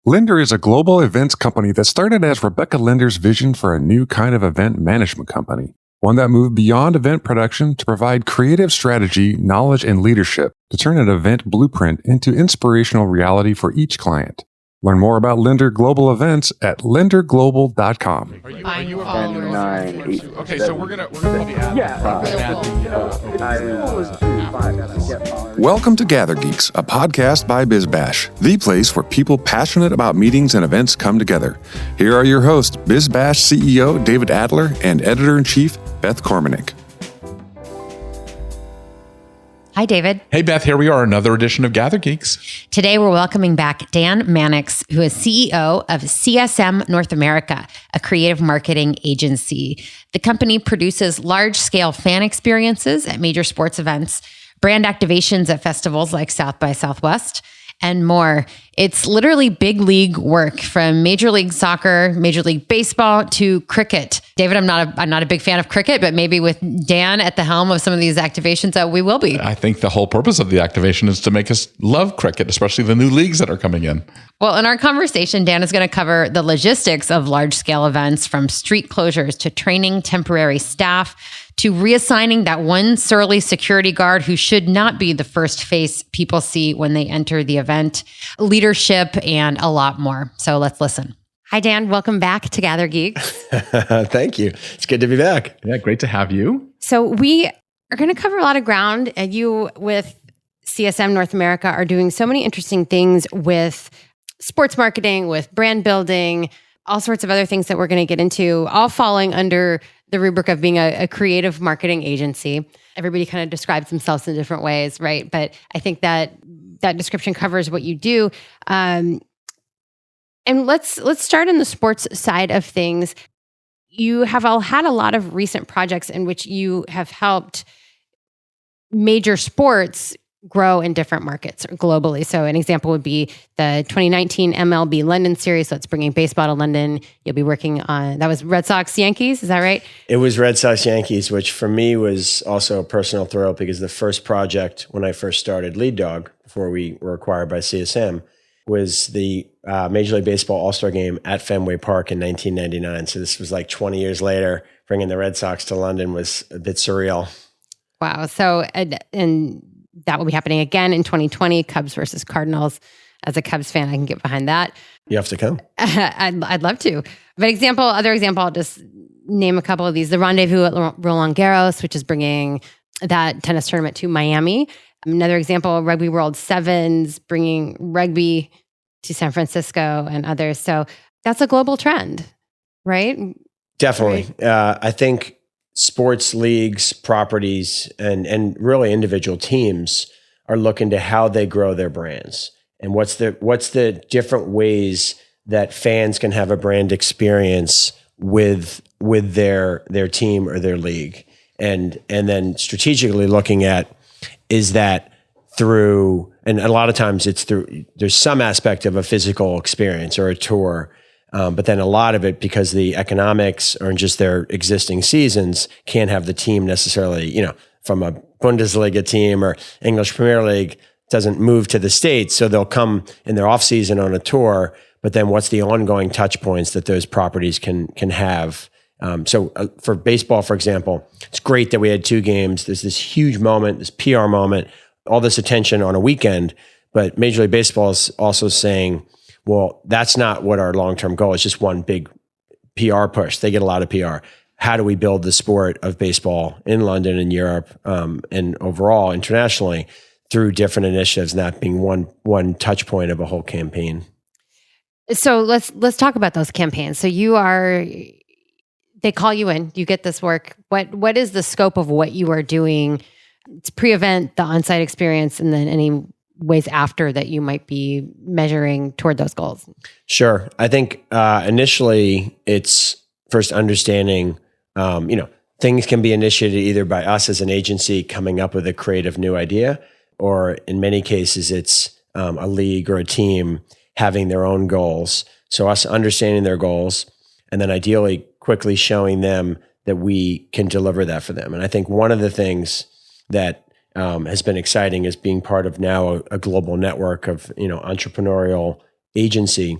Linder is a global events company that started as Rebecca Linder's vision for a new kind of event management company, one that moved beyond event production to provide creative strategy, knowledge, and leadership to turn an event blueprint into inspirational reality for each client. Learn more about Linder Global Events at linderglobal.com. Are you a follower? 9, 8, Okay, so we're gonna probably add. Welcome to GatherGeeks, a podcast by BizBash, the place where people passionate about meetings and events come together. Here are your hosts, BizBash CEO David Adler and Editor-in-Chief Beth Kormanik. Hi, David. Hey, Beth, here we are, another edition of GatherGeeks. Today, we're welcoming back Dan Mannix, who is CEO of CSM North America, a creative marketing agency. The company produces large-scale fan experiences at major sports events, brand activations at festivals like South by Southwest, and more. It's literally big league work, from Major League Soccer, Major League Baseball to cricket. David, I'm not a big fan of cricket, but maybe with Dan at the helm of some of these activations, we will be. I think the whole purpose of the activation is to make us love cricket, especially the new leagues that are coming in. Well, in our conversation, Dan is going to cover the logistics of large-scale events, from street closures to training temporary staff, to reassigning that one surly security guard who should not be the first face people see when they enter the event, leadership, and a lot more. So let's listen. Hi, Dan. Welcome back to GatherGeeks. Thank you. It's good to be back. Yeah, great to have you. So we are going to cover a lot of ground. And you, with CSM North America, are doing so many interesting things with sports marketing, with brand building, all sorts of other things that we're going to get into, all falling under the rubric of being a creative marketing agency. Everybody kind of describes themselves in different ways, right? But I think that description covers what you do. And let's start on the sports side of things. You have all had a lot of recent projects in which you have helped major sports grow in different markets globally. So an example would be the 2019 MLB London series. So it's bringing baseball to London. You'll be working on, that was Red Sox Yankees, is that right? It was Red Sox Yankees, which for me was also a personal thrill, because the first project when I first started Lead Dog, before we were acquired by CSM, was the Major League Baseball All-Star Game at Fenway Park in 1999. So this was like 20 years later. Bringing the Red Sox to London was a bit surreal. Wow. So, and that will be happening again in 2020, Cubs versus Cardinals. As a Cubs fan, I can get behind that. You have to come. I'd love to. But other example, I'll just name a couple of these. The Rendezvous at Roland Garros, which is bringing that tennis tournament to Miami. Another example, Rugby World Sevens, bringing rugby to San Francisco and others. So that's a global trend, right? Definitely. Right? I think sports leagues, properties, and really individual teams are looking to how they grow their brands, and what's the different ways that fans can have a brand experience with their team or their league, and then strategically looking at, is that through, and a lot of times it's through, there's some aspect of a physical experience or a tour. But then a lot of it, because the economics or just their existing seasons, can't have the team necessarily, from a Bundesliga team or English Premier League, doesn't move to the States. So they'll come in their off season on a tour, but then what's the ongoing touch points that those properties can have? So for baseball, for example, it's great that we had 2 games. There's this huge moment, this PR moment, all this attention on a weekend, but Major League Baseball is also saying, well, that's not what our long-term goal is. It's just one big PR push. They get a lot of PR. How do we build the sport of baseball in London and Europe, and overall internationally, through different initiatives, not being one touch point of a whole campaign? So let's talk about those campaigns. So they call you in, you get this work. What is the scope of what you are doing? It's pre-event, the on-site experience, and then any ways after that you might be measuring toward those goals? Sure. I think initially it's first understanding, things can be initiated either by us as an agency coming up with a creative new idea, or in many cases it's a league or a team having their own goals. So us understanding their goals, and then ideally quickly showing them that we can deliver that for them. And I think one of the things that has been exciting is being part of now a global network of entrepreneurial agency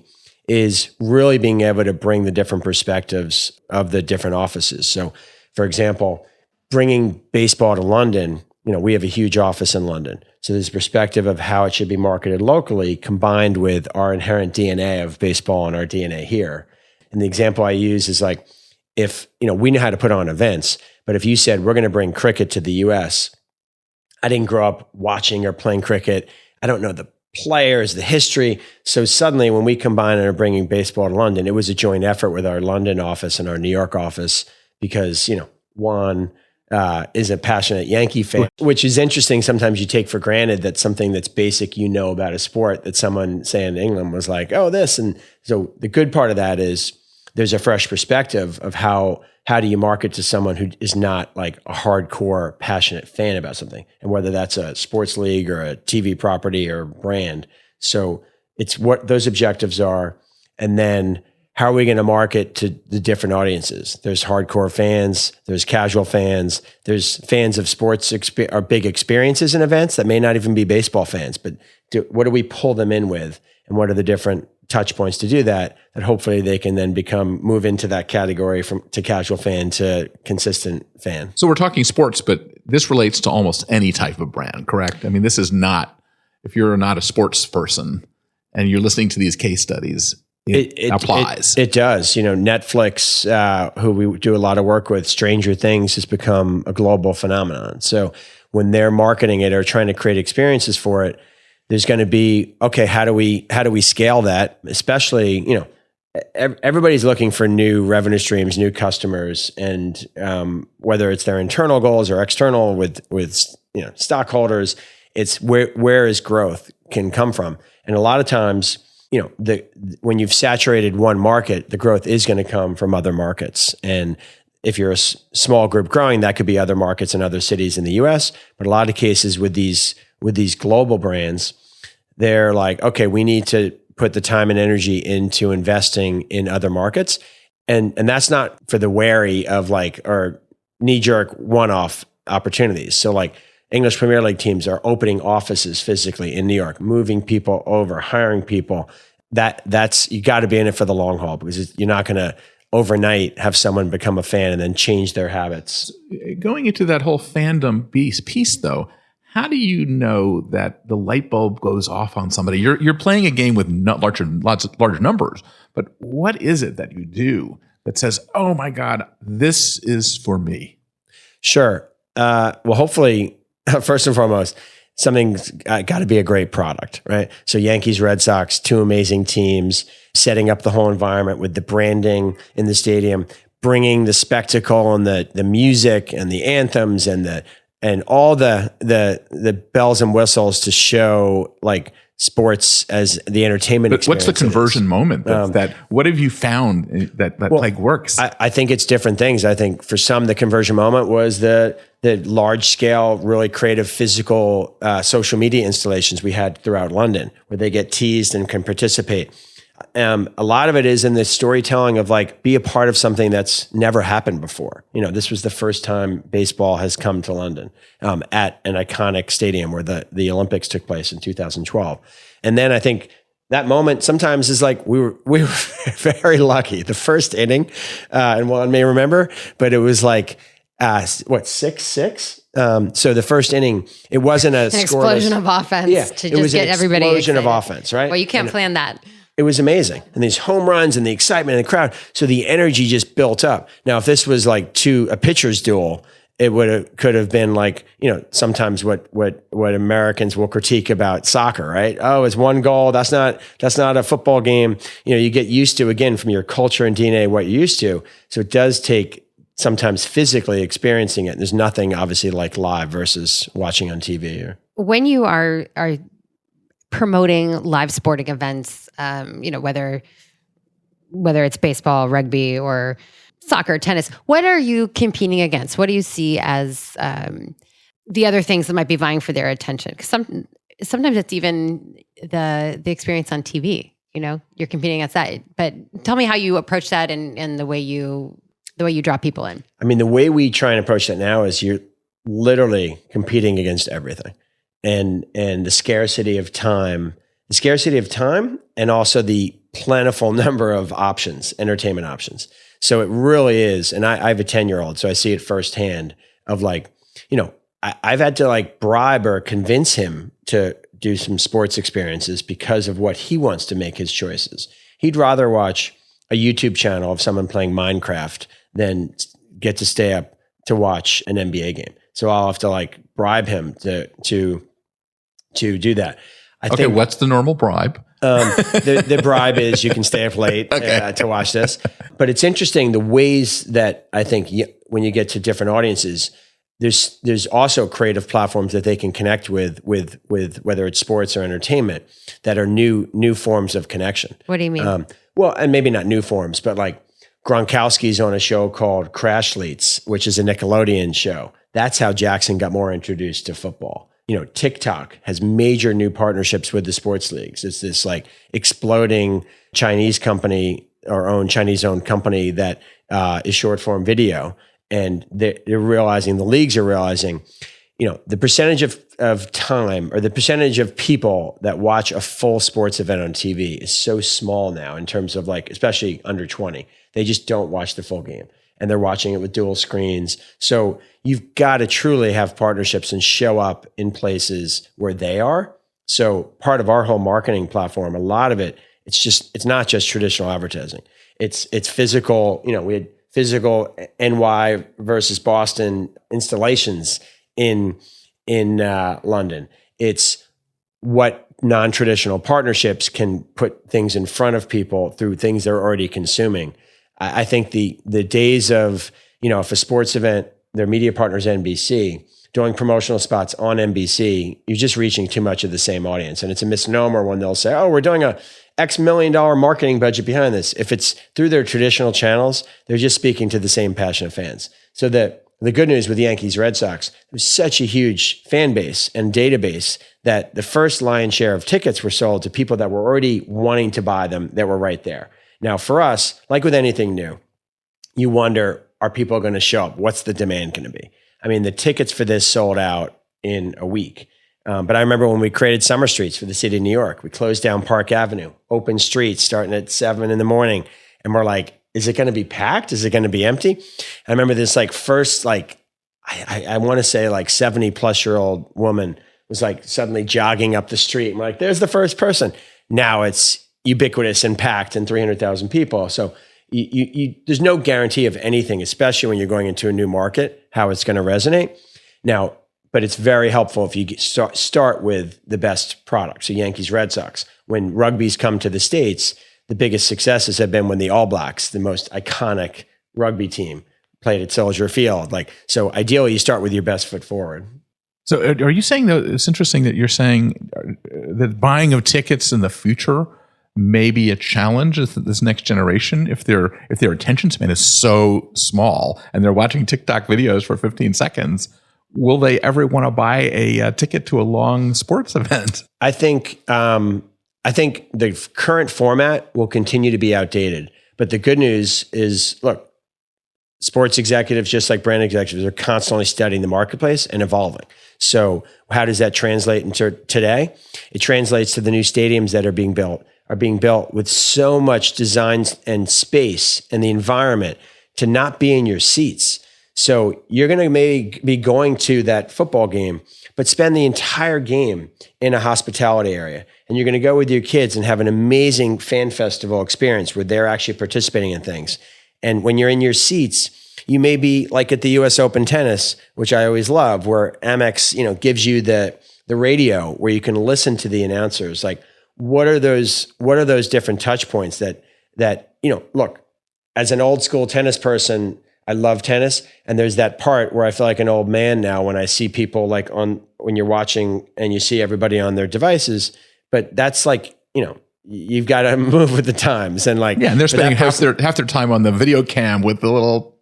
is really being able to bring the different perspectives of the different offices. So, for example, bringing baseball to London, we have a huge office in London. So there's perspective of how it should be marketed locally combined with our inherent DNA of baseball and our DNA here. And the example I use is like, if, we know how to put on events, but if you said, we're going to bring cricket to the US, I didn't grow up watching or playing cricket. I don't know the players, the history. So suddenly when we combine and are bringing baseball to London, it was a joint effort with our London office and our New York office because, one is a passionate Yankee fan, which is interesting. Sometimes you take for granted that something that's basic, about a sport that someone, say in England, was like, oh, this. And so the good part of that is there's a fresh perspective of how do you market to someone who is not like a hardcore passionate fan about something, and whether that's a sports league or a TV property or brand. So it's what those objectives are. And then how are we going to market to the different audiences? There's hardcore fans, there's casual fans, there's fans of sports or big experiences and events that may not even be baseball fans, but what do we pull them in with? And what are the different touch points to do that hopefully they can then move into that category to casual fan to consistent fan. So we're talking sports, but this relates to almost any type of brand, correct? I mean, this is not, if you're not a sports person and you're listening to these case studies, it applies. It does. Netflix, who we do a lot of work with, Stranger Things has become a global phenomenon. So when they're marketing it or trying to create experiences for it, there's going to be, okay, how do we scale that? Especially, everybody's looking for new revenue streams, new customers, and whether it's their internal goals or external with stockholders, it's where is growth can come from. And a lot of times, when you've saturated one market, the growth is going to come from other markets. And if you're a small group growing, that could be other markets and other cities in the US. But a lot of cases with these global brands, they're like, okay, we need to put the time and energy into investing in other markets. And that's not for the wary of or knee-jerk one-off opportunities. So like English Premier League teams are opening offices physically in New York, moving people over, hiring people. That's you got to be in it for the long haul, because you're not going to overnight have someone become a fan and then change their habits. Going into that whole fandom piece though, how do you know that the light bulb goes off on somebody? You're playing a game with larger numbers, but what is it that you do that says, "Oh my God, this is for me"? Sure. Well, hopefully, first and foremost, something's got to be a great product, right? So Yankees, Red Sox, two amazing teams, setting up the whole environment with the branding in the stadium, bringing the spectacle and the music and the anthems and all the bells and whistles to show like sports as the entertainment but experience. What's the conversion moment that what have you found that works? I think it's different things. I think for some, the conversion moment was the large scale, really creative physical social media installations we had throughout London, where they get teased and can participate. A lot of it is in the storytelling of like, be a part of something that's never happened before. This was the first time baseball has come to London at an iconic stadium where the Olympics took place in 2012. And then I think that moment sometimes is like, we were very lucky. The first inning, and one may remember, but it was like, 6-6? So the first inning, it wasn't an explosion of offense to just get everybody excited. Explosion of offense, right? Well, you can't plan that. It was amazing. And these home runs and the excitement in the crowd. So the energy just built up. Now, if this was like a pitcher's duel, it could have been like, sometimes what Americans will critique about soccer, right? Oh, it's one goal. That's not a football game. You get used to, again, from your culture and DNA, what you're used to. So it does take sometimes physically experiencing it. There's nothing obviously like live versus watching on TV. When you are promoting live sporting events, whether it's baseball, rugby, or soccer, tennis, what are you competing against? What do you see as the other things that might be vying for their attention? Because sometimes it's even the experience on TV. You're competing against that. But tell me how you approach that and the way you draw people in. I mean, the way we try and approach that now is you're literally competing against everything. And the scarcity of time the scarcity of time and also the plentiful number of options, entertainment options. So it really is, and I have a 10-year-old, so I see it firsthand of like, I've had to like bribe or convince him to do some sports experiences because of what he wants to make his choices. He'd rather watch a YouTube channel of someone playing Minecraft than get to stay up to watch an NBA game. So I'll have to like bribe him to do that. I think what's the normal bribe? The bribe is you can stay up late to watch this. But it's interesting the ways that I think when you get to different audiences, there's also creative platforms that they can connect with whether it's sports or entertainment that are new forms of connection. What do you mean? Well, and maybe not new forms, but like Gronkowski's on a show called Crashleets, which is a Nickelodeon show. That's how Jackson got more introduced to football. TikTok has major new partnerships with the sports leagues. It's this like exploding Chinese company or Chinese-owned company that is short form video. And they're realizing, the leagues are realizing, the percentage of time or the percentage of people that watch a full sports event on TV is so small now in terms of like, especially under 20. They just don't watch the full game. And they're watching it with dual screens. So you've got to truly have partnerships and show up in places where they are. So part of our whole marketing platform, a lot of it, it's not just traditional advertising. It's physical, we had physical NY versus Boston installations in London. It's what non-traditional partnerships can put things in front of people through things they're already consuming. I think the days of, if a sports event, their media partners NBC, doing promotional spots on NBC, you're just reaching too much of the same audience. And it's a misnomer when they'll say, we're doing a X $1 million marketing budget behind this. If it's through their traditional channels, they're just speaking to the same passionate fans. So the good news with Yankees Red Sox, there's such a huge fan base and database that the first lion's share of tickets were sold to people that were already wanting to buy them that were right there. Now, for us, like with anything new, you wonder, are people going to show up? What's the demand going to be? I mean, the tickets for this sold out in a week. But I remember when we created Summer Streets for the city of New York, we closed down Park Avenue, open streets starting at 7 a.m. And we're like, is it going to be packed? Is it going to be empty? I remember this like first, like, I want to say like 70-plus-year-old woman was like suddenly jogging up the street. And we're like, there's the first person. Now it's ubiquitous and packed and 300,000 people. So there's no guarantee of anything, especially when you're going into a new market, how it's going to resonate. Now, but it's very helpful if you start with the best product. So Yankees, Red Sox. When rugby's come to the States, the biggest successes have been when the All Blacks, the most iconic rugby team, played at Soldier Field. So ideally, you start with your best foot forward. So are you saying, though, it's interesting that you're saying that buying of tickets in the future may be a challenge is that this next generation, if their attention span is so small and they're watching TikTok videos for 15 seconds, will they ever want to buy a ticket to a long sports event? I think the current format will continue to be outdated. But the good news is, look, sports executives, just like brand executives, are constantly studying the marketplace and evolving. So how does that translate into today? It translates to the new stadiums that are being built with so much design and space and the environment to not be in your seats. So you're going to maybe be going to that football game, but spend the entire game in a hospitality area. And you're going to go with your kids and have an amazing fan festival experience where they're actually participating in things. And when you're in your seats, you may be like at the US Open tennis, which I always love, where Amex, gives you the radio where you can listen to the announcers. Like, what are those different touch points that look, as an old school tennis person, I love tennis. And there's that part where I feel like an old man now when I see people when you're watching and you see everybody on their devices, but that's like, you've got to move with the times and and they're spending half their time on the video cam with the little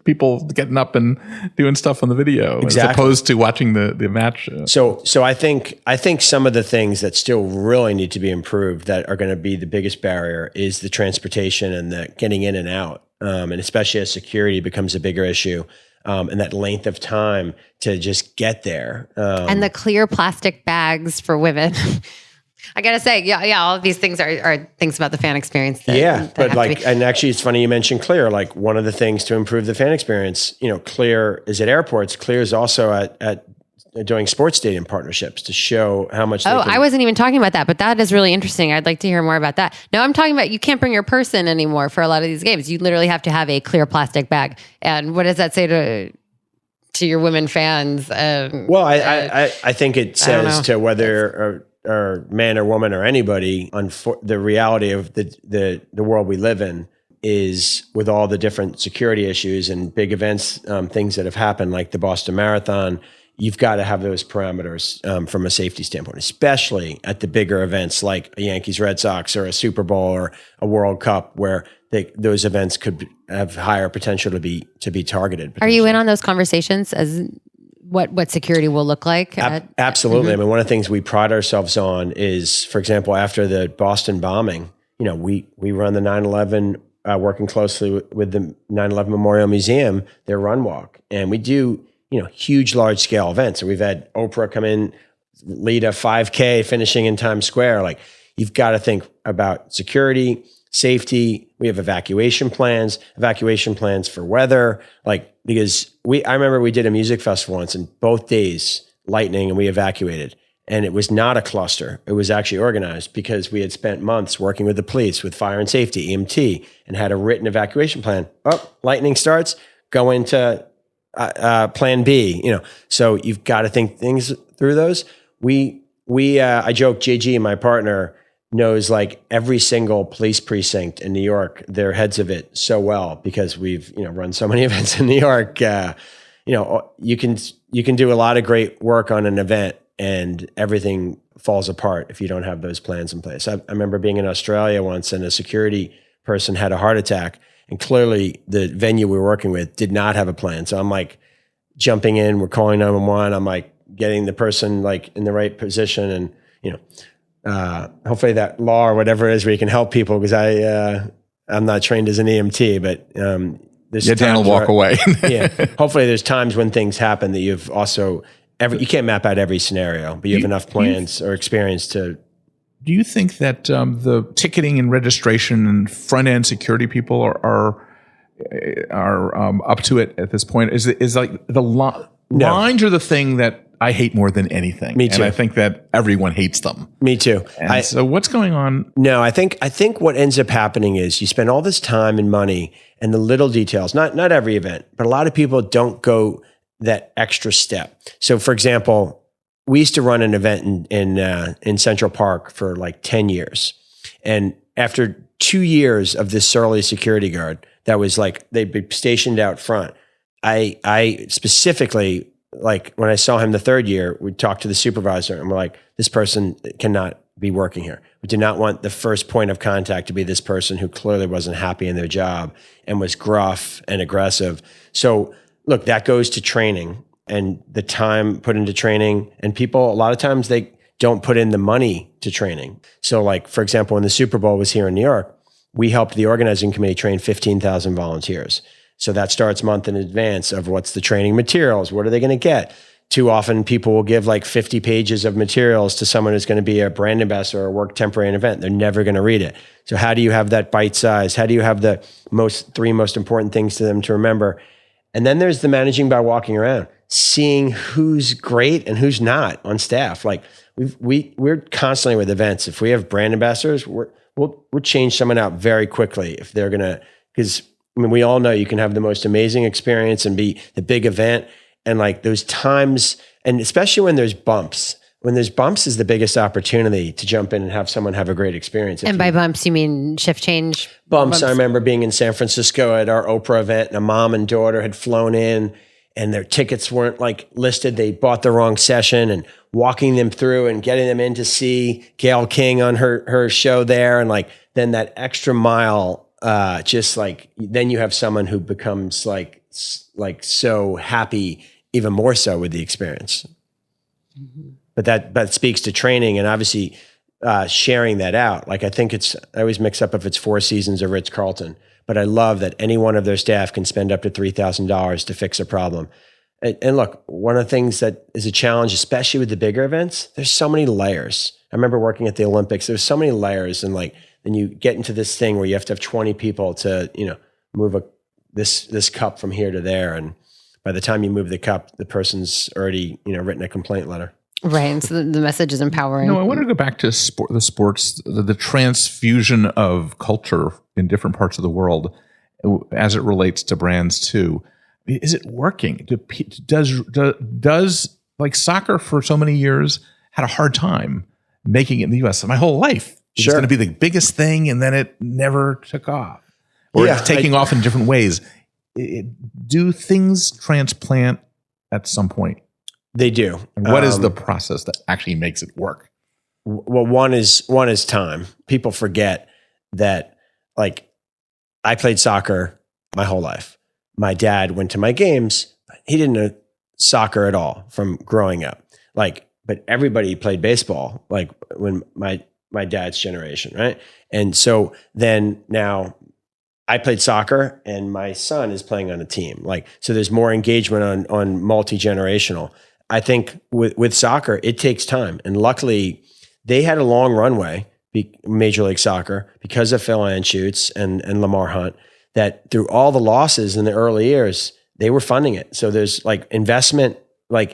people getting up and doing stuff on the video, exactly, as opposed to watching the match. So I think some of the things that still really need to be improved that are going to be the biggest barrier is the transportation and the getting in and out, and especially as security becomes a bigger issue. And that length of time to just get there, and the clear plastic bags for women. I gotta say, yeah, all of these things are things about the fan experience. And actually, it's funny you mentioned Clear. Like one of the things to improve the fan experience, Clear is at airports. Clear is also at doing sports stadium partnerships to show how much. I wasn't even talking about that, but that is really interesting. I'd like to hear more about that. No, I'm talking about you can't bring your purse in anymore for a lot of these games. You literally have to have a clear plastic bag. And what does that say to your women fans? I think it says to whether or man or woman or anybody, the reality of the world we live in is with all the different security issues and big events, things that have happened, like the Boston Marathon. You've got to have those parameters from a safety standpoint, especially at the bigger events like a Yankees Red Sox or a Super Bowl or a World Cup, where those events could have higher potential to be targeted. Are you in on those conversations as what security will look like? Absolutely. I mean, one of the things we pride ourselves on is, for example, after the Boston bombing, we run the 9/11, working closely with the 9/11 Memorial Museum, their run walk, and we do huge, large scale events. So we've had Oprah come in, lead a 5K finishing in Times Square. Like, you've got to think about security, safety. We have evacuation plans for weather. Because I remember we did a music festival once, and both days lightning, and we evacuated. And it was not a cluster. It was actually organized because we had spent months working with the police, with fire and safety, EMT, and had a written evacuation plan. Oh, lightning starts, go into plan B, so you've got to think things through those. I joke, JG, my partner, knows like every single police precinct in New York, they're heads of it so well because we've, run so many events in New York. You can do a lot of great work on an event and everything falls apart if you don't have those plans in place. I remember being in Australia once and a security person had a heart attack. And clearly the venue we were working with did not have a plan. So I'm like jumping in, we're calling 911. I'm like getting the person like in the right position. And, hopefully that law or whatever it is where you can help people, because I'm not trained as an EMT, but Dan will walk away. Hopefully there's times when things happen that you've also, you can't map out every scenario, but you have enough plans or experience to. Do you think that the ticketing and registration and front end security people are up to it at this point? Is like the lines are the thing that I hate more than anything. Me too. And I think that everyone hates them. Me too. So what's going on? No, I think what ends up happening is you spend all this time and money and the little details. Not every event, but a lot of people don't go that extra step. So, for example, we used to run an event in Central Park for like 10 years. And after 2 years of this surly security guard that was like, they'd be stationed out front. I specifically, like when I saw him the third year, we talked to the supervisor and we're like, this person cannot be working here. We did not want the first point of contact to be this person who clearly wasn't happy in their job and was gruff and aggressive. So look, that goes to training. And the time put into training, and people, a lot of times they don't put in the money to training. So like, for example, when the Super Bowl was here in New York, we helped the organizing committee train 15,000 volunteers. So that starts month in advance of what's the training materials, what are they going to get? Too often people will give like 50 pages of materials to someone who's going to be a brand ambassador or work temporary in an event. They're never going to read it. So how do you have that bite size? How do you have the three most important things to them to remember? And then there's the managing by walking around, seeing who's great and who's not on staff. Like we're constantly with events. If we have brand ambassadors, we'll change someone out very quickly if they're gonna. Because we all know you can have the most amazing experience and be the big event, and like those times, and especially when there's bumps. When there's bumps is the biggest opportunity to jump in and have someone have a great experience. And by bumps, you mean shift change? Bumps. I remember being in San Francisco at our Oprah event, and a mom and daughter had flown in and their tickets weren't like listed. They bought the wrong session, and walking them through and getting them in to see Gayle King on her show there. And like, then that extra mile, just like, then you have someone who becomes like so happy, even more so with the experience. Mm-hmm. But that speaks to training and obviously sharing that out. Like I always mix up if it's Four Seasons or Ritz-Carlton, but I love that any one of their staff can spend up to $3,000 to fix a problem. And look, one of the things that is a challenge, especially with the bigger events, there's so many layers. remember working at the Olympics. There's so many layers, and like then you get into this thing where you have to have 20 people to move this cup from here to there, and by the time you move the cup, the person's already written a complaint letter. Right, and so the message is empowering. I want to go back to the sports, the transfusion of culture in different parts of the world as it relates to brands too. Is it working? Does like soccer for so many years had a hard time making it in the U.S. My whole life. It's going to be the biggest thing, and then it never took off. Or it's taking off in different ways. Do things transplant at some point? They do. And what is the process that actually makes it work? Well, one is time. People forget that, like, I played soccer my whole life. My dad went to my games. He didn't know soccer at all from growing up. Like, but everybody played baseball, like when my dad's generation, right? And so then now I played soccer and my son is playing on a team. Like, so there's more engagement on multi-generational. I think with soccer, it takes time. And luckily, they had a long runway, Major League Soccer, because of Phil Anschutz and Lamar Hunt, that through all the losses in the early years, they were funding it. So there's like investment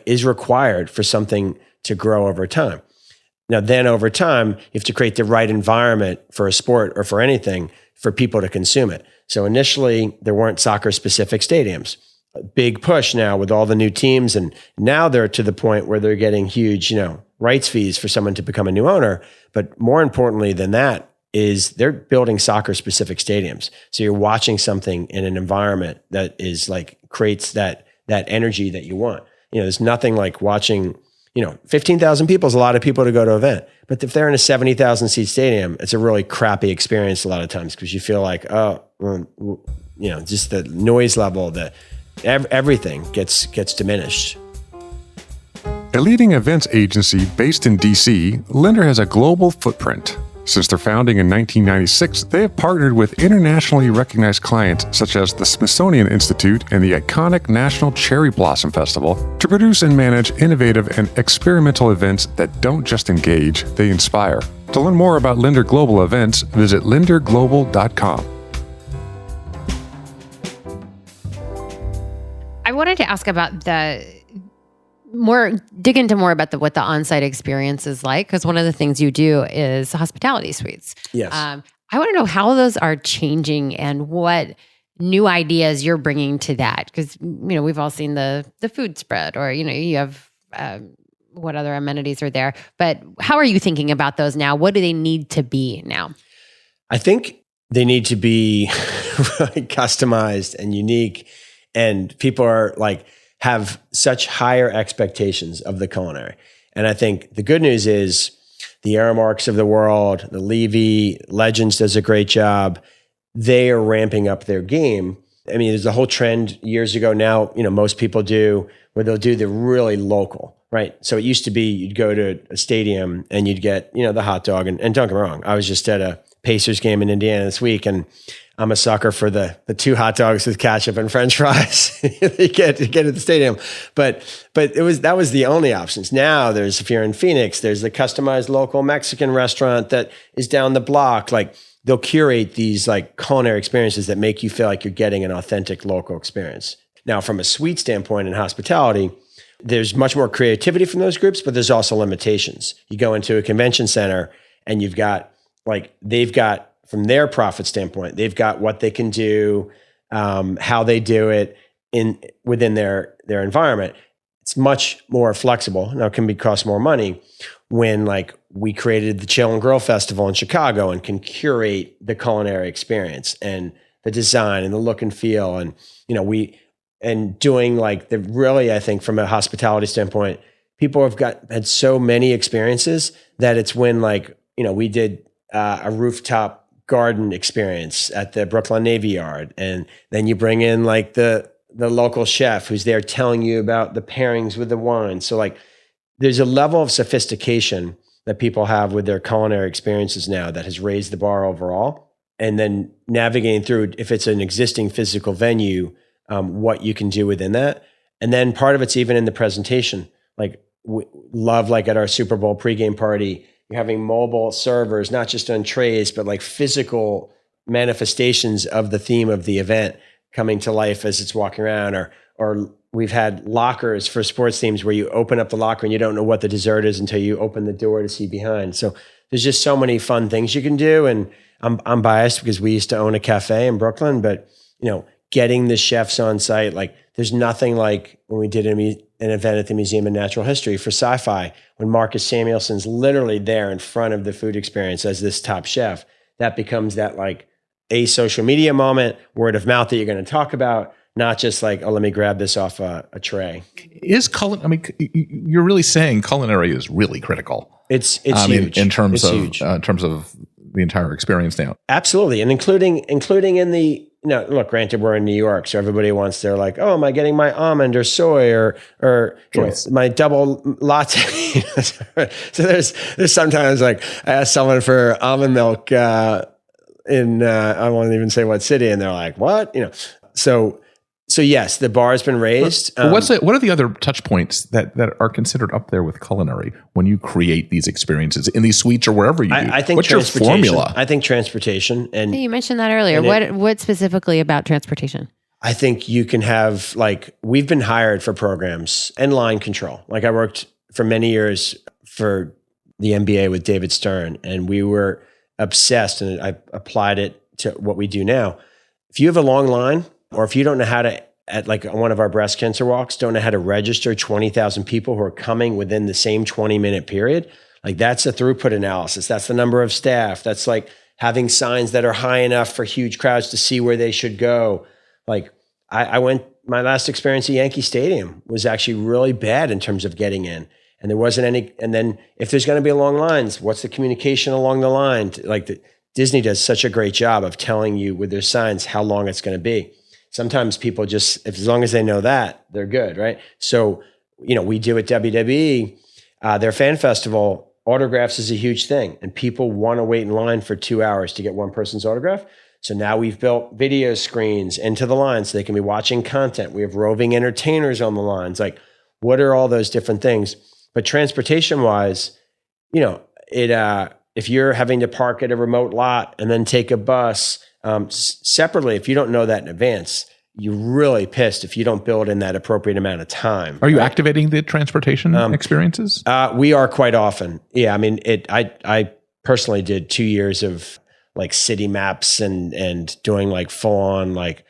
is required for something to grow over time. Now, then over time, you have to create the right environment for a sport or for anything for people to consume it. So initially, there weren't soccer-specific stadiums. A big push now with all the new teams, and now they're to the point where they're getting huge, rights fees for someone to become a new owner. But more importantly than that is they're building soccer-specific stadiums. So you're watching something in an environment that is creates that energy that you want. There's nothing like watching. 15,000 people is a lot of people to go to an event. But if they're in a 70,000 seat stadium, it's a really crappy experience a lot of times because you feel like, just the noise level, everything gets diminished. A leading events agency based in D.C., Linder has a global footprint. Since their founding in 1996, they have partnered with internationally recognized clients such as the Smithsonian Institute and the iconic National Cherry Blossom Festival to produce and manage innovative and experimental events that don't just engage, they inspire. To learn more about Linder Global events, visit linderglobal.com. I wanted to ask about dig into more about what the on-site experience is like, because one of the things you do is hospitality suites. Yes. I want to know how those are changing and what new ideas you're bringing to that, because we've all seen the food spread, or you have what other amenities are there, but how are you thinking about those now? What do they need to be now? I think they need to be really customized and unique, and people are have such higher expectations of the culinary. And I think the good news is the Aramarks of the world, the Levy, Legends does a great job. They are ramping up their game. I mean, there's a whole trend years ago now, most people do, where they'll do the really local, right? So it used to be you'd go to a stadium and you'd get, the hot dog. And don't get me wrong, I was just at a Pacers game in Indiana this week, and I'm a sucker for the 2 hot dogs with ketchup and French fries you get at the stadium. But that was the only options. Now if you're in Phoenix, there's the customized local Mexican restaurant that is down the block. They'll curate these culinary experiences that make you feel like you're getting an authentic local experience. Now, from a suite standpoint in hospitality, there's much more creativity from those groups, but there's also limitations. You go into a convention center and you've got they've got, from their profit standpoint, they've got what they can do, how they do it within their environment. It's much more flexible. Now, it can cost more money when we created the Chill and Grill Festival in Chicago and can curate the culinary experience and the design and the look and feel. And, doing really, I think from a hospitality standpoint, people had so many experiences that it's when we did a rooftop garden experience at the Brooklyn Navy Yard. And then you bring in the local chef who's there telling you about the pairings with the wine. So there's a level of sophistication that people have with their culinary experiences now that has raised the bar overall. And then navigating through, if it's an existing physical venue, what you can do within that. And then part of it's even in the presentation. Love at our Super Bowl pregame party, You're having mobile servers, not just on trays, but like physical manifestations of the theme of the event coming to life as it's walking around. Or we've had lockers for sports teams where you open up the locker and you don't know what the dessert is until you open the door to see behind. So there's just so many fun things you can do. And I'm biased because we used to own a cafe in Brooklyn, but getting the chefs on site, like there's nothing like when we did an event at the Museum of Natural History for sci-fi, when Marcus Samuelson's literally there in front of the food experience as this top chef. That becomes that like a social media moment, word of mouth that you're going to talk about, not just like, oh, let me grab this off a tray. You're really saying culinary is really critical. It's huge in terms of the entire experience now. Absolutely, and including in the look. Granted, we're in New York, so everybody wants their like, oh, am I getting my almond or soy or my double latte? So there's sometimes like I ask someone for almond milk in I won't even say what city, and they're like, what? So yes, the bar has been raised. What are the other touch points that are considered up there with culinary when you create these experiences in these suites or wherever you do? I think what's your formula? I think transportation. And you mentioned that earlier. What specifically about transportation? I think you can have we've been hired for programs and line control. Like I worked for many years for the NBA with David Stern, and we were obsessed, and I applied it to what we do now. If you have a long line, or if you don't know how to, at like one of our breast cancer walks, don't know how to register 20,000 people who are coming within the same 20-minute period, like that's a throughput analysis. That's the number of staff. That's like having signs that are high enough for huge crowds to see where they should go. Like I went, my last experience at Yankee Stadium was actually really bad in terms of getting in. And there wasn't any, and then if there's going to be long lines, what's the communication along the line? Disney does such a great job of telling you with their signs how long it's going to be. Sometimes people just, as long as they know that, they're good, right? So, we do at WWE, their fan festival, autographs is a huge thing. And people want to wait in line for 2 hours to get one person's autograph. So now we've built video screens into the line so they can be watching content. We have roving entertainers on the lines. Like, what are all those different things? But transportation-wise, if you're having to park at a remote lot and then take a bus, separately, if you don't know that in advance, you're really pissed if you don't build in that appropriate amount of time. Are you activating the transportation experiences? We are quite often. Yeah, I mean, I personally did 2 years of like city maps and doing like full on like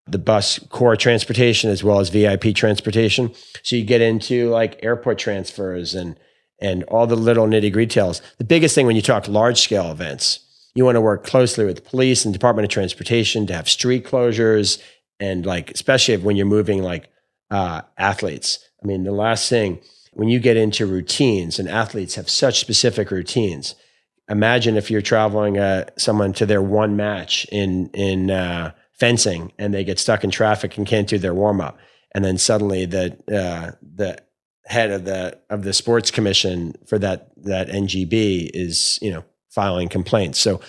the bus core transportation as well as VIP transportation. So you get into like airport transfers and all the little nitty gritty details. The biggest thing when you talk large scale events, you want to work closely with the police and Department of Transportation to have street closures and like, especially when you're moving like athletes. I mean, the last thing, when you get into routines and athletes have such specific routines, imagine if you're traveling someone to their one match in fencing and they get stuck in traffic and can't do their warm up. And then suddenly the head of the sports commission for that NGB is, filing complaints. So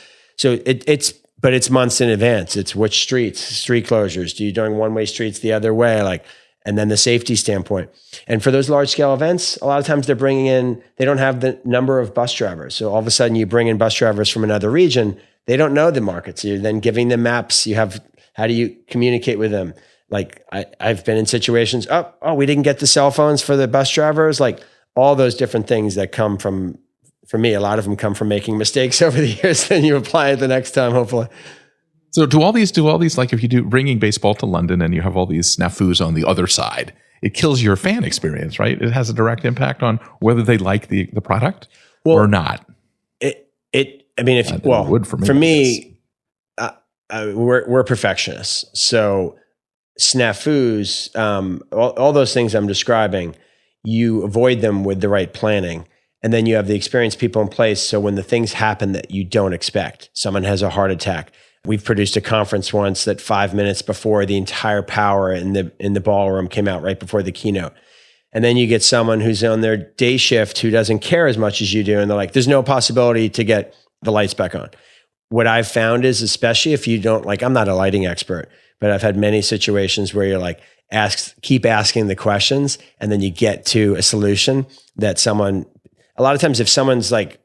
it's months in advance. It's which street closures. Do you doing one-way streets the other way? And then the safety standpoint. And for those large scale events, a lot of times they don't have the number of bus drivers. So all of a sudden you bring in bus drivers from another region. They don't know the markets. You're then giving them maps. How do you communicate with them? Like I've been in situations, we didn't get the cell phones for the bus drivers. Like all those different things that come from, for me, a lot of them come from making mistakes over the years. Then you apply it the next time, hopefully. So do all these, like if you do bringing baseball to London and you have all these snafus on the other side, it kills your fan experience, right? It has a direct impact on whether they like the product or not. For me, we're perfectionists. So snafus, all those things I'm describing, you avoid them with the right planning. And then you have the experienced people in place. So when the things happen that you don't expect, someone has a heart attack. We've produced a conference once that 5 minutes before the entire power in the ballroom came out right before the keynote. And then you get someone who's on their day shift who doesn't care as much as you do. And they're like, there's no possibility to get the lights back on. What I've found is, especially if you don't I'm not a lighting expert, but I've had many situations where you're like, keep asking the questions and then you get to a solution that a lot of times if someone's like,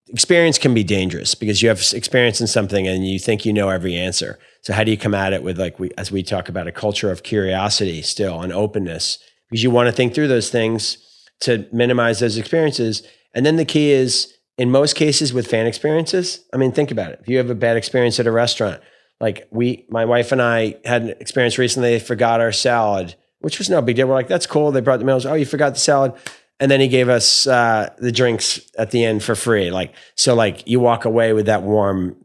experience can be dangerous because you have experience in something and you think you know every answer. So how do you come at it with, like, as we talk about, a culture of curiosity still and openness, because you want to think through those things to minimize those experiences. And then the key is, in most cases with fan experiences, I mean, think about it. If you have a bad experience at a restaurant, like my wife and I had an experience recently, they forgot our salad, which was no big deal. We're like, that's cool. They brought the meals. Oh, you forgot the salad. And then he gave us the drinks at the end for free. Like, so like you walk away with that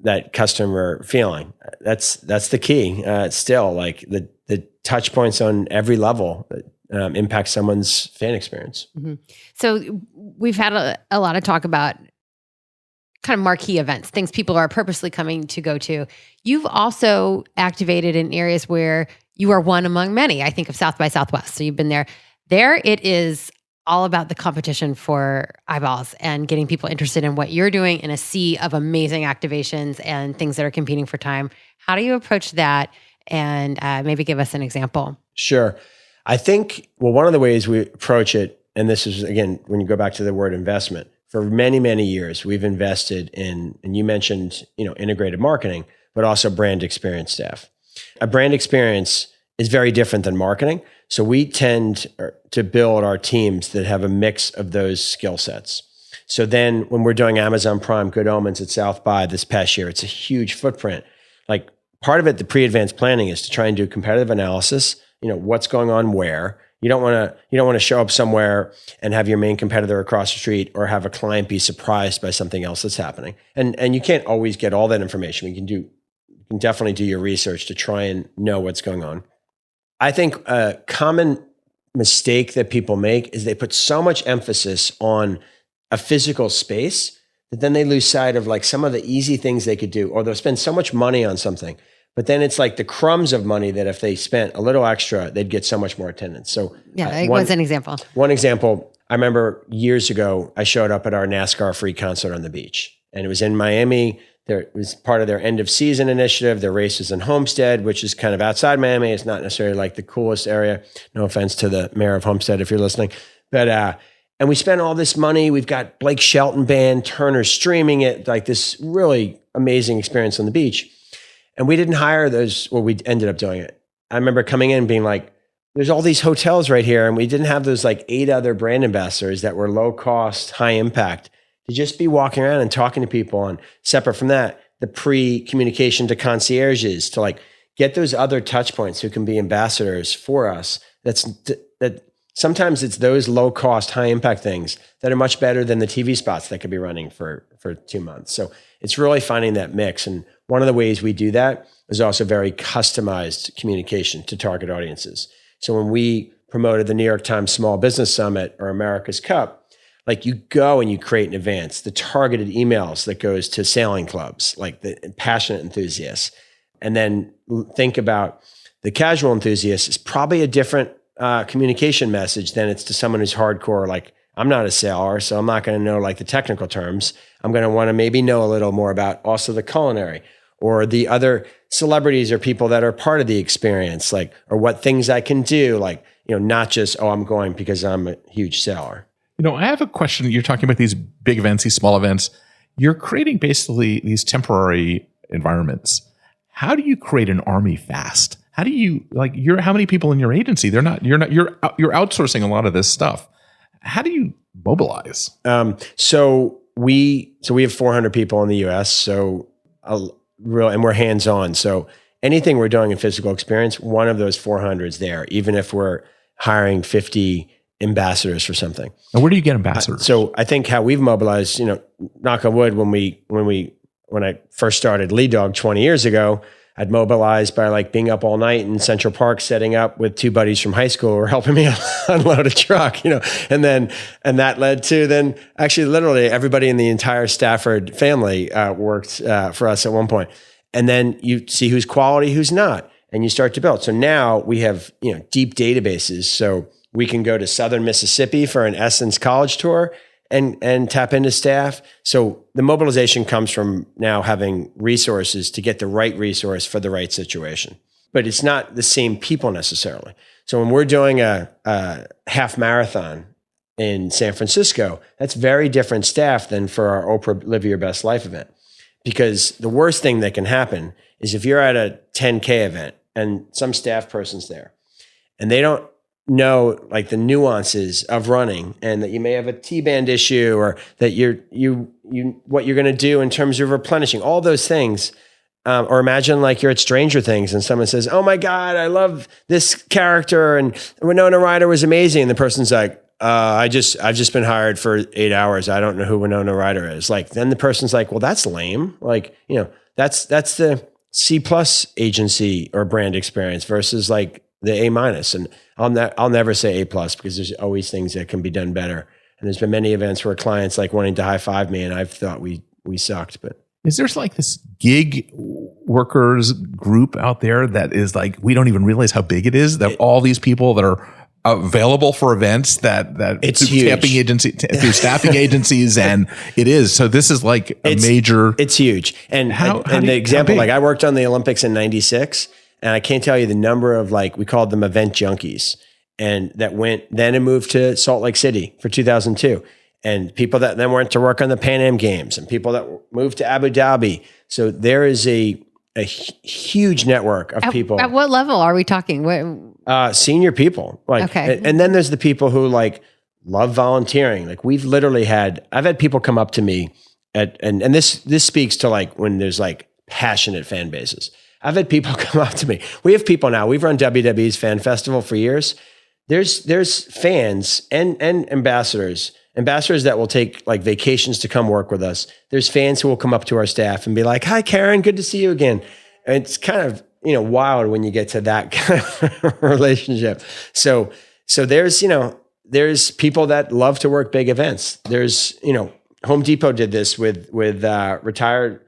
that customer feeling. That's the key. Still, like the touch points on every level impact someone's fan experience. Mm-hmm. So we've had a lot of talk about kind of marquee events, things people are purposely coming to go to. You've also activated in areas where you are one among many. I think of South by Southwest. So you've been there. There it is all about the competition for eyeballs and getting people interested in what you're doing in a sea of amazing activations and things that are competing for time. How do you approach that? And maybe give us an example. Sure. I think, well, one of the ways we approach it, and this is, again, when you go back to the word investment, for many, many years, we've invested in, and you mentioned, integrated marketing, but also brand experience staff. A brand experience is very different than marketing. So we tend to build our teams that have a mix of those skill sets. So then when we're doing Amazon Prime Good Omens at South by this past year, it's a huge footprint. Like, part of it, the pre-advanced planning, is to try and do competitive analysis, what's going on where. You don't want to show up somewhere and have your main competitor across the street, or have a client be surprised by something else that's happening. And you can't always get all that information. You can definitely do your research to try and know what's going on. I think a common mistake that people make is they put so much emphasis on a physical space that then they lose sight of, like, some of the easy things they could do, or they'll spend so much money on something. But then it's like the crumbs of money that if they spent a little extra, they'd get so much more attendance. So what's an example? One example, I remember years ago, I showed up at our NASCAR free concert on the beach, and it was in Miami. It was part of their end of season initiative. Their race was in Homestead, which is kind of outside Miami. It's not necessarily like the coolest area. No offense to the mayor of Homestead if you're listening. But and we spent all this money. We've got Blake Shelton Band, Turner streaming it, like this really amazing experience on the beach. And we didn't hire those. Well, we ended up doing it. I remember coming in and being like, there's all these hotels right here, and we didn't have those like 8 other brand ambassadors that were low cost, high impact, to just be walking around and talking to people. And separate from that, the pre-communication to concierges, to like get those other touch points who can be ambassadors for us. That sometimes it's those low cost, high impact things that are much better than the TV spots that could be running for 2 months. So it's really finding that mix. And one of the ways we do that is also very customized communication to target audiences. So when we promoted the New York Times Small Business Summit, or America's Cup, like, you go and you create in advance the targeted emails that goes to sailing clubs, like the passionate enthusiasts. And then think about the casual enthusiast is probably a different communication message than it's to someone who's hardcore. Like, I'm not a sailor, so I'm not going to know like the technical terms. I'm going to want to maybe know a little more about also the culinary, or the other celebrities or people that are part of the experience, like, or what things I can do, like, not just, oh, I'm going because I'm a huge sailor. I have a question. You're talking about these big events, these small events. You're creating basically these temporary environments. How do you create an army fast? How do you, like, how many people in your agency? You're outsourcing a lot of this stuff. How do you mobilize? So we have 400 people in the US. And we're hands-on. So anything we're doing in physical experience, one of those 400 is there, even if we're hiring 50 ambassadors for something. And where do you get ambassadors? So I think how we've mobilized, knock on wood, when I first started Lead Dog 20 years ago, I'd mobilized by like being up all night in Central Park, setting up with 2 buddies from high school who were helping me unload a truck, and that led to then actually literally everybody in the entire Stafford family worked for us at one point. And then you see who's quality, who's not, and you start to build. So now we have, deep databases. So we can go to Southern Mississippi for an Essence college tour and tap into staff. So the mobilization comes from now having resources to get the right resource for the right situation. But it's not the same people necessarily. So when we're doing a half marathon in San Francisco. That's very different staff than for our Oprah Live Your Best Life event. Because the worst thing that can happen is if you're at a 10K event and some staff person's there and they don't know like the nuances of running, and that you may have a T-band issue, or that what you're going to do in terms of replenishing, all those things. Or imagine like you're at Stranger Things and someone says, "Oh my God, I love this character and Winona Ryder was amazing." And the person's like, I've just been hired for 8 hours. I don't know who Winona Ryder is. Like, then the person's like, well, that's lame. Like, that's the C+ agency or brand experience versus like the A-. And I'll never say A+ because there's always things that can be done better. And there's been many events where clients like wanting to high five me and I've thought we sucked, but. Is there like this gig workers group out there that is like, we don't even realize how big it is, that all these people that are available for events that it's through staffing agencies, and it is. So this is like major. It's huge. And the example, like I worked on the Olympics in '96, and I can't tell you the number of like, we called them event junkies, and that went then and moved to Salt Lake City for 2002. And people that then went to work on the Pan Am Games, and people that moved to Abu Dhabi. So there is a huge network of people. At what level are we talking? Senior people. Like, okay. And then there's the people who like love volunteering. Like I've had people come up to me and this speaks to like when there's like passionate fan bases. I've had people come up to me. We have people now. We've run WWE's Fan Festival for years. There's fans and ambassadors that will take like vacations to come work with us. There's fans who will come up to our staff and be like, "Hi, Karen, good to see you again." And it's kind of, wild when you get to that kind of relationship. So there's people that love to work big events. There's, Home Depot did this with retired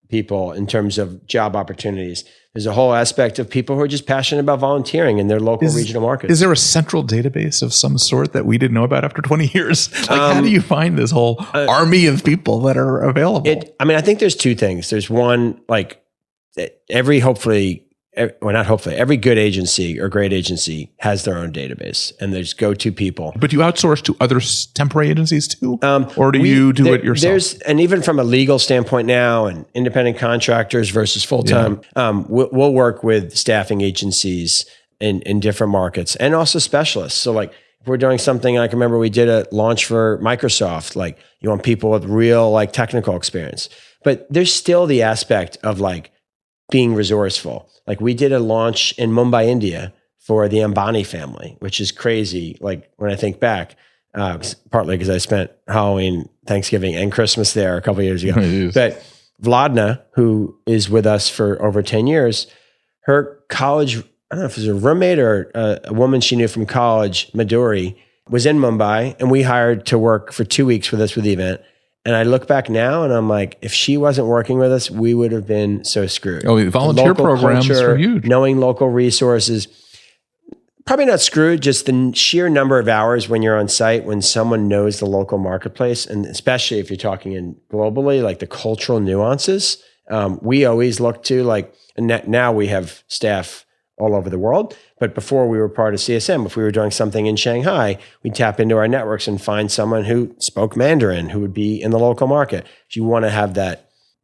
people in terms of job opportunities. There's a whole aspect of people who are just passionate about volunteering in their local regional markets. Is there a central database of some sort that we didn't know about after 20 years? Like, how do you find this whole army of people that are available? I think there's two things. There's one, like every good agency or great agency has their own database, and there's go-to people. But you outsource to other temporary agencies too? Or do you do it yourself? And even from a legal standpoint now, and independent contractors versus full-time, we'll work with staffing agencies in different markets, and also specialists. So like if we're doing something, like I remember we did a launch for Microsoft, like you want people with real like technical experience. But there's still the aspect of like being resourceful. Like we did a launch in Mumbai, India for the Ambani family, which is crazy. Like when I think back, partly because I spent Halloween, Thanksgiving, and Christmas there a couple of years ago. But Vladna, who is with us for over 10 years, her college, I don't know if it was a roommate or a woman she knew from college, Madhuri, was in Mumbai, and we hired to work for 2 weeks with us with the event. And I look back now and I'm like, if she wasn't working with us, we would have been so screwed. Oh, the volunteer programs are huge. Knowing local resources, probably not screwed, just the sheer number of hours when you're on site, when someone knows the local marketplace, and especially if you're talking in globally, like the cultural nuances, we always look to like, and now we have staff all over the world. But before we were part of CSM, if we were doing something in Shanghai, we'd tap into our networks and find someone who spoke Mandarin, who would be in the local market. You want to have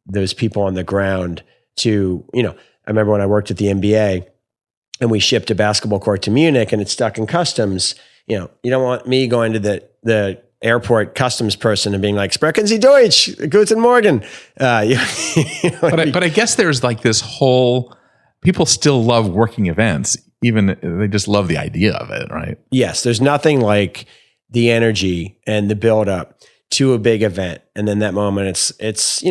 those people on the ground to, I remember when I worked at the NBA and we shipped a basketball court to Munich and it's stuck in customs. You don't want me going to the airport customs person and being like, "Sprechen Sie Deutsch, Guten Morgen." But I guess there's like this whole, people still love working events. Even they just love the idea of it, right? Yes. There's nothing like the energy and the build up to a big event. And then that moment, it's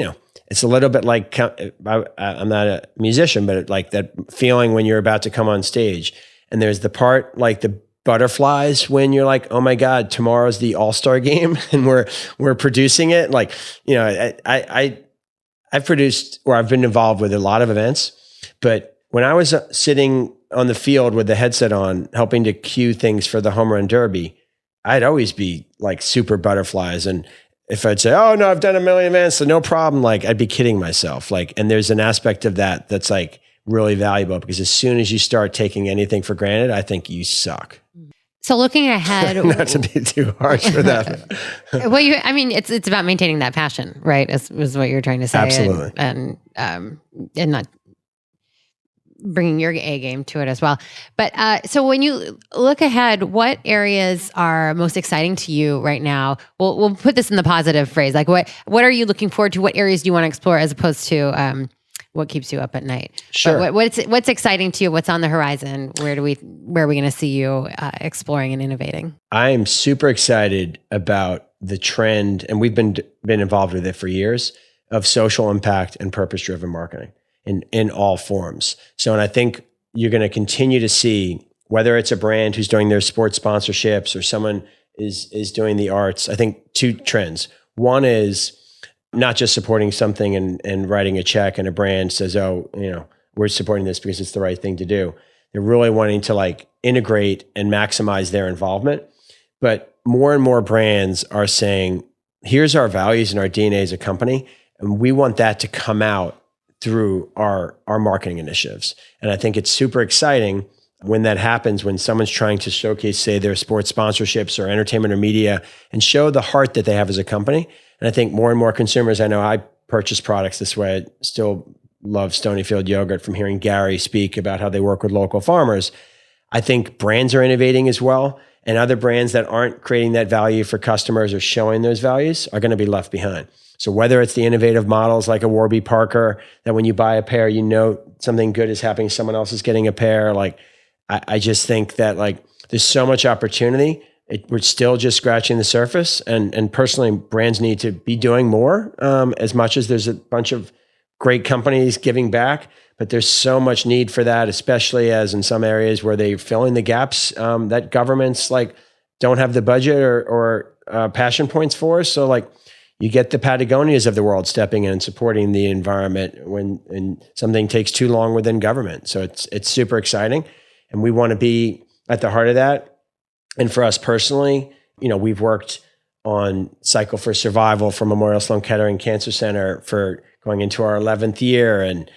a little bit like, I'm not a musician, but like that feeling when you're about to come on stage. And there's the part like the butterflies when you're like, "Oh my God, tomorrow's the All-Star game and we're producing it." Like, I've produced, or I've been involved with a lot of events, but when I was sitting on the field with the headset on, helping to cue things for the home run derby, I'd always be like super butterflies. And if I'd say, "Oh no, I've done a million events, so no problem," like I'd be kidding myself. Like, and there's an aspect of that that's like really valuable, because as soon as you start taking anything for granted, I think you suck. So looking ahead, not to be too harsh for that. well, it's about maintaining that passion, right? Is what you're trying to say. Absolutely. And not bringing your A game to it as well. But so when you look ahead, what areas are most exciting to you right now? We'll put this in the positive phrase. Like what are you looking forward to? What areas do you want to explore as opposed to what keeps you up at night? Sure. But what's exciting to you? What's on the horizon? Where are we going to see you exploring and innovating? I am super excited about the trend, and we've been involved with it for years, of social impact and purpose-driven marketing in all forms. So, and I think you're going to continue to see, whether it's a brand who's doing their sports sponsorships or someone is doing the arts, I think two trends. One is not just supporting something and writing a check and a brand says, oh, we're supporting this because it's the right thing to do. They're really wanting to like integrate and maximize their involvement. But more and more brands are saying, here's our values and our DNA as a company, and we want that to come out through our marketing initiatives. And I think it's super exciting when that happens, when someone's trying to showcase, say, their sports sponsorships or entertainment or media and show the heart that they have as a company. And I think more and more consumers, I know I purchase products this way. I still love Stonyfield yogurt from hearing Gary speak about how they work with local farmers. I think brands are innovating as well. And other brands that aren't creating that value for customers or showing those values are going to be left behind. So whether it's the innovative models like a Warby Parker, that when you buy a pair, something good is happening, someone else is getting a pair. Like, I just think that like there's so much opportunity. We're still just scratching the surface. And personally, brands need to be doing more, as much as there's a bunch of great companies giving back. But there's so much need for that, especially as in some areas where they're filling the gaps that governments like don't have the budget or passion points for. So like you get the Patagonias of the world stepping in and supporting the environment when something takes too long within government. So it's super exciting. And we want to be at the heart of that. And for us personally, we've worked on Cycle for Survival for Memorial Sloan Kettering Cancer Center for going into our 11th year. And,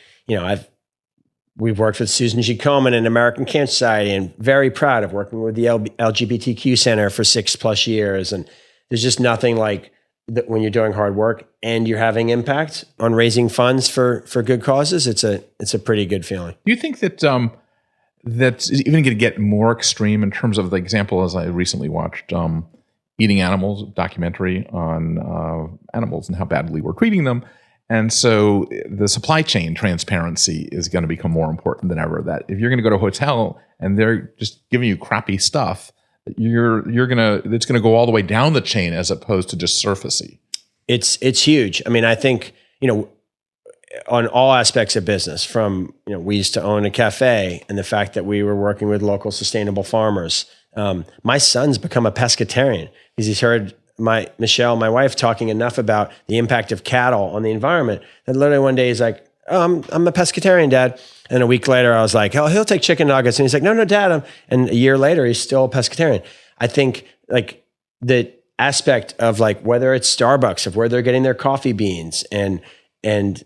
we've worked with Susan G. Komen and American Cancer Society, and very proud of working with the LGBTQ Center for 6+ years. And there's just nothing like that when you're doing hard work and you're having impact on raising funds for good causes. It's a pretty good feeling. Do you think that that's even going to get more extreme in terms of the example, as I recently watched Eating Animals documentary on animals and how badly we're treating them. And so the supply chain transparency is going to become more important than ever. That if you're going to go to a hotel and they're just giving you crappy stuff, it's going to go all the way down the chain as opposed to just surfacey. It's huge. I mean, I think, on all aspects of business, from, we used to own a cafe, and the fact that we were working with local sustainable farmers. My son's become a pescatarian because he's heard Michelle, my wife, talking enough about the impact of cattle on the environment that literally one day he's like, oh, I'm a pescatarian, Dad. And a week later I was like, oh, he'll take chicken nuggets. And he's like, no, Dad. And a year later, he's still a pescatarian. I think like the aspect of like, whether it's Starbucks, of where they're getting their coffee beans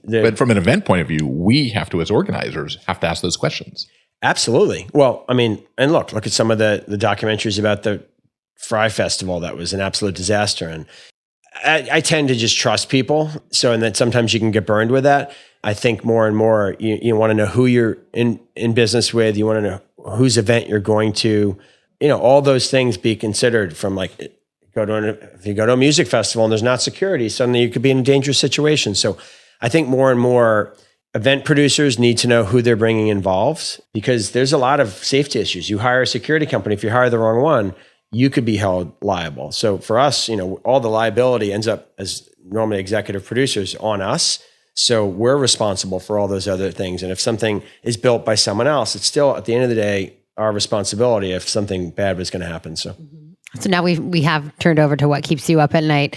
but from an event point of view, we have to, as organizers, have to ask those questions. Absolutely. Well, I mean, and look at some of the documentaries about the Fry Festival. That was an absolute disaster. And I tend to just trust people. So, and then sometimes you can get burned with that. I think more and more, you want to know who you're in business with. You want to know whose event you're going to, all those things be considered. From like, if you go to a music festival and there's not security, suddenly you could be in a dangerous situation. So I think more and more event producers need to know who they're bringing involved, because there's a lot of safety issues. You hire a security company, if you hire the wrong one, you could be held liable. So for us, all the liability ends up, as normally executive producers, on us. So we're responsible for all those other things. And if something is built by someone else, it's still, at the end of the day, our responsibility if something bad was going to happen. So now we have turned over to what keeps you up at night.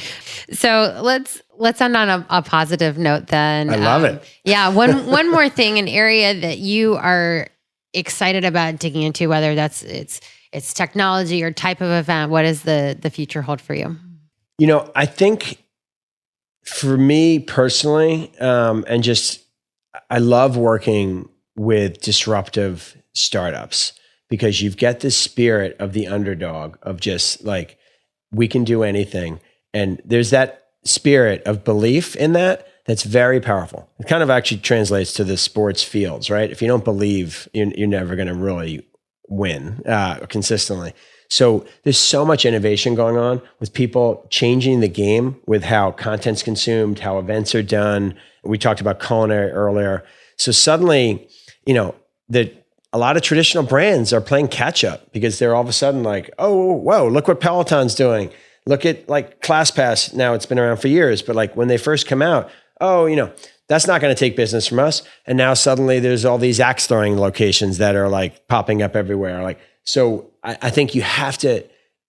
So let's end on a positive note then. I love it. Yeah. One more thing, an area that you are excited about digging into, whether it's technology or type of event. What does the future hold for you? I think for me personally, I love working with disruptive startups, because you get this spirit of the underdog, of just like, we can do anything. And there's that spirit of belief in that that's very powerful. It kind of actually translates to the sports fields, right? If you don't believe, you're never going to really win consistently. So there's so much innovation going on with people changing the game with how content's consumed, how events are done. We talked about culinary earlier. So suddenly, a lot of traditional brands are playing catch up because they're all of a sudden like, oh, whoa, look what Peloton's doing. Look at like ClassPass. Now it's been around for years, but like when they first come out, that's not going to take business from us. And now suddenly there's all these axe throwing locations that are like popping up everywhere. So I think you have to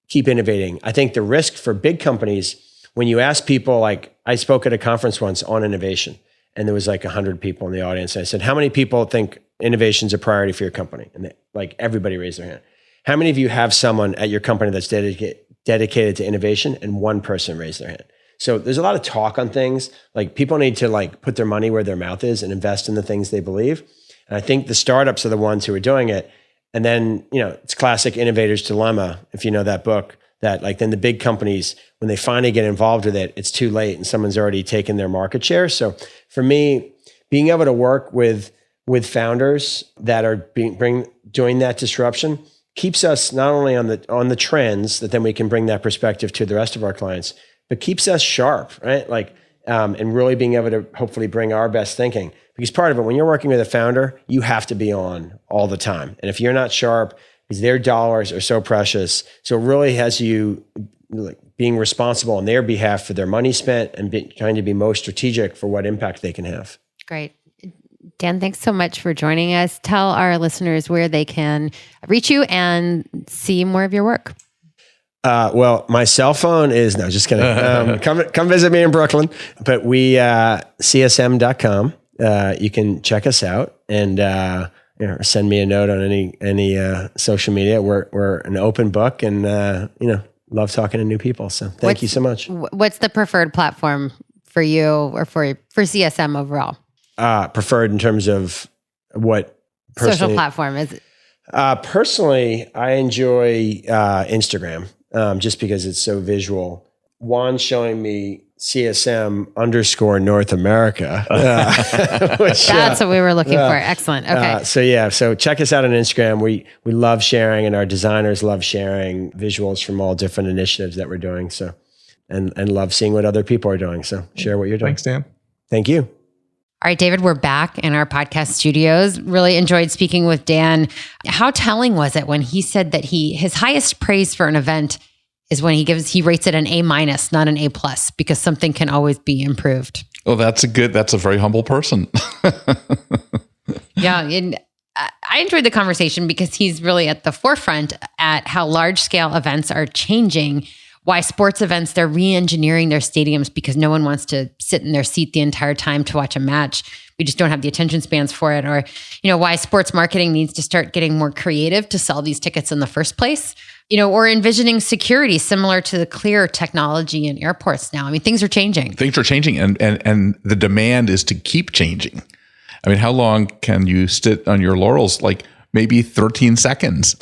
keep innovating. I think the risk for big companies, when you ask people, like I spoke at a conference once on innovation, and there was like 100 people in the audience. And I said, how many people think innovation's a priority for your company? And everybody raised their hand. How many of you have someone at your company that's dedicated to innovation? And one person raised their hand. So there's a lot of talk on things. Like people need to like put their money where their mouth is and invest in the things they believe. And I think the startups are the ones who are doing it. And then, it's classic innovator's dilemma. If you know that book, that like then the big companies, when they finally get involved with it, it's too late and someone's already taken their market share. So for me, being able to work with founders that are doing that disruption keeps us not only on the trends that then we can bring that perspective to the rest of our clients, but keeps us sharp, right? And really being able to hopefully bring our best thinking. Because part of it, when you're working with a founder, you have to be on all the time. And if you're not sharp, because their dollars are so precious, so it really has you like being responsible on their behalf for their money spent and trying to be most strategic for what impact they can have. Great. Dan, thanks so much for joining us. Tell our listeners where they can reach you and see more of your work. Well, my cell phone is, no, just kidding. Come visit me in Brooklyn, but csm.com. You can check us out and, send me a note on any social media. We're an open book and, love talking to new people. So thank you so much. What's the preferred platform for you or for CSM overall? Preferred in terms of what social platform is it? Personally, I enjoy Instagram. Just because it's so visual. Juan's showing me CSM North America. That's what we were looking for. Excellent. Okay. So check us out on Instagram. We love sharing, and our designers love sharing visuals from all different initiatives that we're doing. So, and love seeing what other people are doing. So share what you're doing. Thanks, Dan. Thank you. All right, David, we're back in our podcast studios. Really enjoyed speaking with Dan. How telling was it when he said that his highest praise for an event is when he rates it an A-, not an A+, because something can always be improved. Oh, that's a very humble person. Yeah. And I enjoyed the conversation because he's really at the forefront at how large scale events are changing. Why sports events, they're re-engineering their stadiums because no one wants to sit in their seat the entire time to watch a match. We just don't have the attention spans for it. Or, why sports marketing needs to start getting more creative to sell these tickets in the first place. Or envisioning security similar to the Clear technology in airports now. I mean, things are changing. Things are changing and the demand is to keep changing. I mean, how long can you sit on your laurels? Like maybe 13 seconds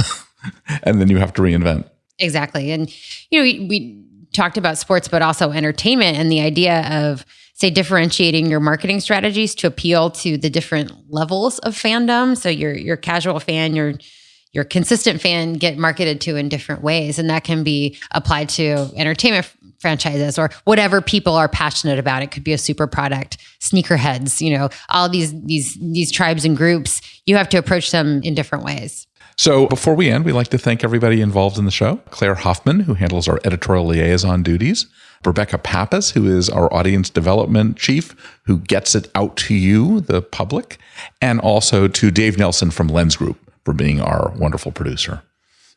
and then you have to reinvent. Exactly. And, we talked about sports, but also entertainment and the idea of, say, differentiating your marketing strategies to appeal to the different levels of fandom. So your casual fan, your consistent fan get marketed to in different ways. And that can be applied to entertainment franchises or whatever people are passionate about. It could be a super product, sneakerheads, all these tribes and groups. You have to approach them in different ways. So before we end, we'd like to thank everybody involved in the show. Claire Hoffman, who handles our editorial liaison duties. Rebecca Pappas, who is our audience development chief, who gets it out to you, the public. And also to Dave Nelson from Lens Group for being our wonderful producer.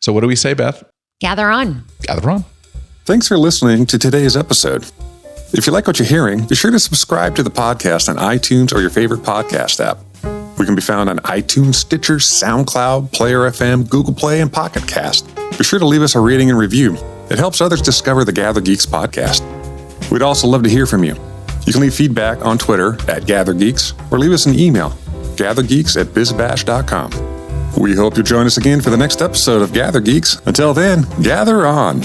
So what do we say, Beth? Gather on. Gather on. Thanks for listening to today's episode. If you like what you're hearing, be sure to subscribe to the podcast on iTunes or your favorite podcast app. We can be found on iTunes, Stitcher, SoundCloud, Player FM, Google Play, and Pocket Cast. Be sure to leave us a rating and review. It helps others discover the GatherGeeks podcast. We'd also love to hear from you. You can leave feedback on Twitter @GatherGeeks or leave us an email, gathergeeks@bizbash.com. We hope you'll join us again for the next episode of Gather Geeks. Until then, gather on.